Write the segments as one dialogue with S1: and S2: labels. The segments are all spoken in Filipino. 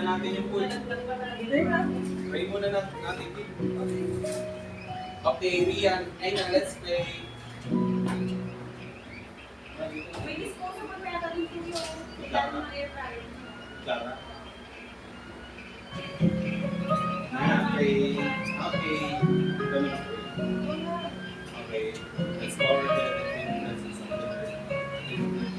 S1: natin yung pool. Pray muna natin. Okay, Rian. Ayun, let's pray.
S2: May disposable pa yata dito yung ilalim ng air fryer.
S1: Clara. Okay. Okay. Let's forward to the presence of the Lord.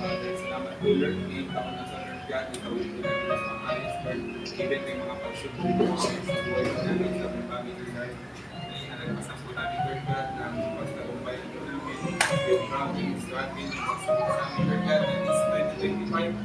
S1: Father, salamat po, Lord. Ngayon taon na sa Lord God. Ikaw yung pinagin ng mga ayos, Lord. Even may mga pagsubok po sa buhay namin sa mga family, Lord. Nalagpasan po namin, Lord God, na pagtagumpay po namin. Yung province, natin, pagsubok sa amin, Lord God, in this 2025.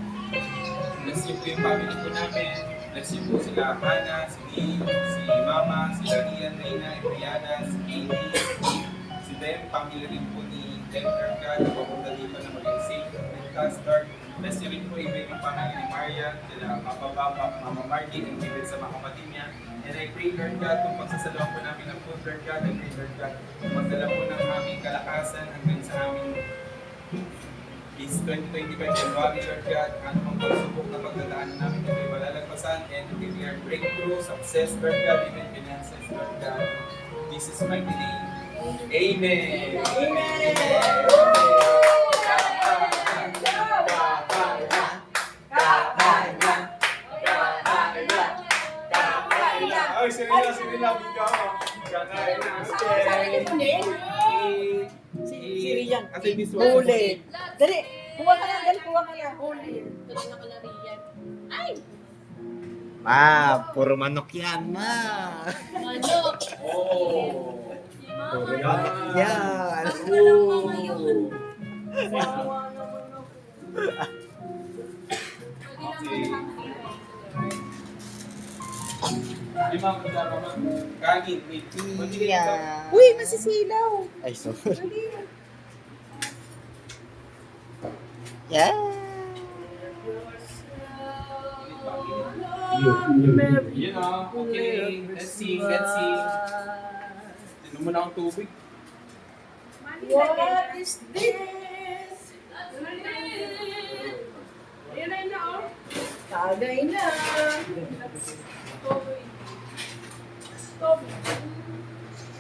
S1: Bless you po yung family po namin. Bless you po sila Hana, si Lee, si Mama, sila Rian, Reina, Brianna, si Katie, si Dem, family rin po ni Denver God, na papunta dito na maging safe and caster. Bless you rin po even yung family ni Maria, nila Papa Papa, Mama Margie, and even sa mga kapatid niya. And I pray, Lord God, kung pagsasalaw po namin ng food, Lord God, I pray, Lord God, magdala po ng aming kalakasan hanggang sa aming is 2025 January, Lord God, ano mang pagsubok na pagdadaanan namin ito ay malalagpasan and give your breakthrough, success, Lord God, even finances, Lord God. This is my name. Amen! Ay, sinila, bigyan mo. Kakain na.
S3: Si Rian.
S1: Kasi this one.
S3: Huli. Dali, kuha ka na, huli.
S2: Tuloy na ko na riyan. Ay!
S4: Ma, puro manok yan, ma.
S2: Manok!
S1: Oh!
S2: Si Mama.
S4: Puro manok yan.
S2: Ang galang mo ngayon.
S3: Sawa naman ako.
S1: Limang kutsara man. Kanin, meat.
S4: Yeah.
S3: Uy, masisilaw.
S4: Ay, sorry. Yeah.
S1: You know, okay. Let's sing. Tinom mo na ang tubig.
S3: What is this?
S2: Ayun na oh.
S3: Tagay na.